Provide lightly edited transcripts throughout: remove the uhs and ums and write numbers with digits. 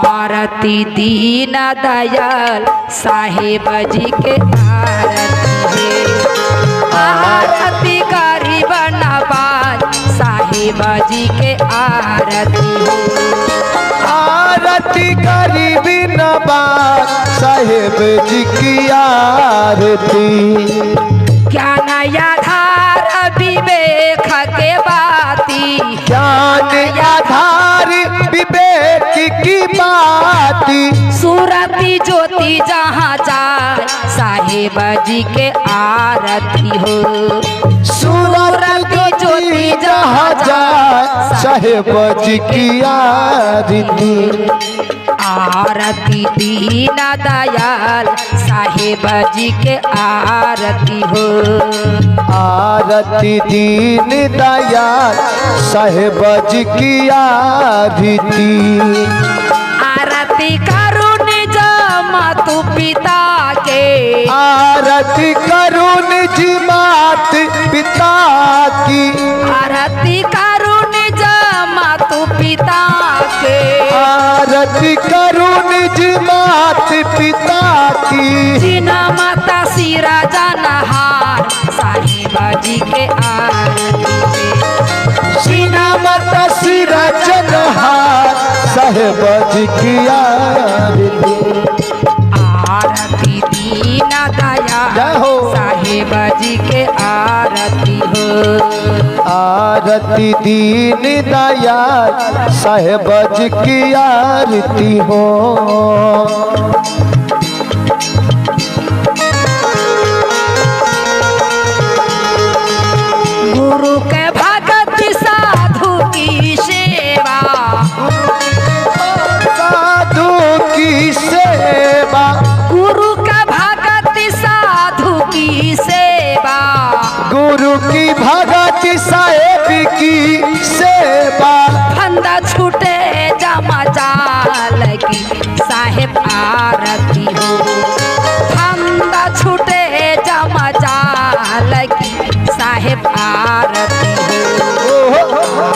आरती दीन दयाल साहेब जी के आरती है। आरती गरीब नवाज साहेब जी के आरती है। आरती गरीब नवाज साहेब जी की आरती। ज्ञान आधार विवेक के बाती, ज्ञान आधार विवेक की बाती। सूरती ज्योति जहाँ जाए साहेब जी के आरती हो। सूरती ज्योति जहाँ जाए साहेब जी की आरती। आरती दीन दयाल साहेब जी के आरती हो। आरती दीन दयाल साहेब जी की आरती। आरती करुण मातु पिता के, आरती करुण जी मात पिता की। आरती करुण मातु पिता के, आरती करुण जी मात पिता की। जिना माता सिरा जनहार साहेब जी के आरती। सीना माता सिरा जनहार साहेब जी की आरती। आरती दीन दयाल साहेब जी के आरती हो। आरती दीन दयाल साहेब जी की आरती हो। गुरु के भगत साधु की सेवा, साधु की सेवा। गुरु का भगत साधु की सेवा। गुरु की भगत साहेब की सेवा। फंदा छूटे जमा जाल की साहेब आरती हो। फंदा छूटे जमा जाल की साहेब आरती हो।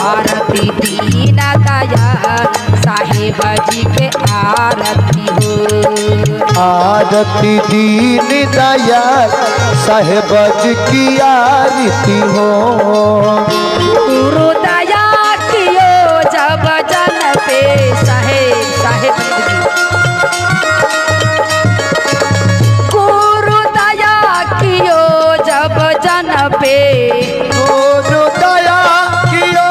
आरती दीन दयाल साहेब जी के आरती हो। आरती दीन दयाल साहेब जी की आरती हो। गुरु दया कियो जब जन पे साहेब साहेब जी। गुरु दया कियो जब जन पे, गुरु दया कियो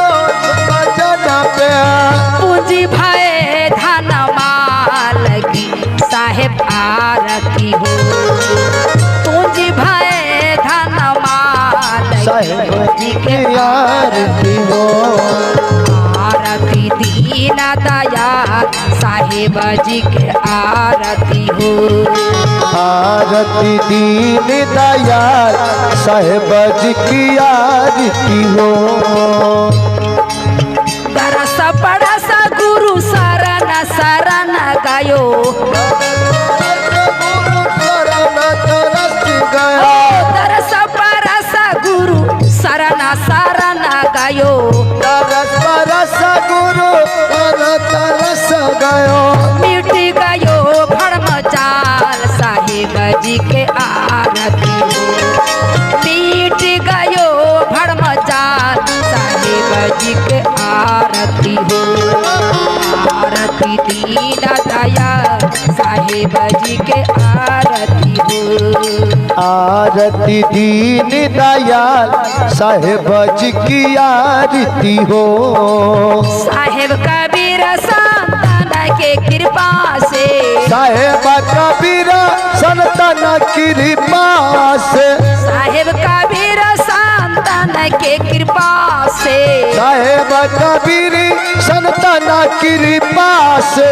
जन पे। पूंजी भय धन माल की साहेब आरती हो। पूंजी भय धन माल साहेब जी के आरती हो। आरती दीन दयाल साहेब जी के आरती हो। आरती दीन दयाल साहेब जी की आरती हो। दरस पड़स गुरु शरण शरण गयो। दरस पड़स गुरु शरण शरण गयो। तरस गुरु तरस गयो। मिट गयो भरम जाल साहेब जी के आरती हो। मिट गयो भरम जाल साहेब जी के आरती हो। आरती दीन दयाल साहेब जी के आरती हो। आरती दीन दयाल साहेब जी की आरती हो। साहेब कबीर संतन के कृपा से, साहेब कबीर संतन कृपा से। साहेब कबीर संतन के कृपा से, साहेब कबीर संतन कृपा से।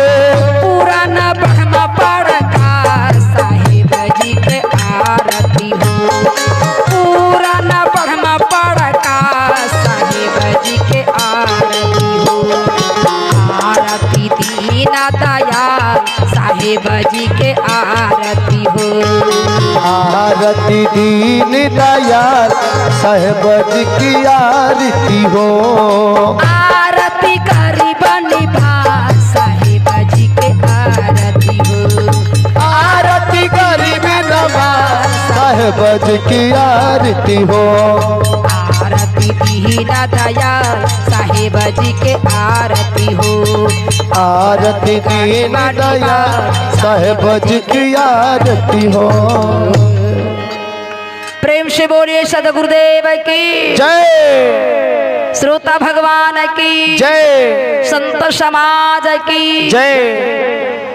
पुराण ब्रह्म पढ़कार साहेब जी के आरती हो। पुराण ब्रह्म पढ़कार साहेब जी के आरती हो। आरती दीन दयाल साहेब जी के आरती हो। आरती दीन दयाल साहेब जी की आरती हो। आरती करी बनी भा साहेब जी के जी की आरती हो। आरती दीना दयाल साहेब जी के आरती हो। आरती दीन दयाल साहेब जी की आरती हो। प्रेम से बोलिए सदगुरुदेव की जय, श्रोता भगवान की जय, संत समाज की जय।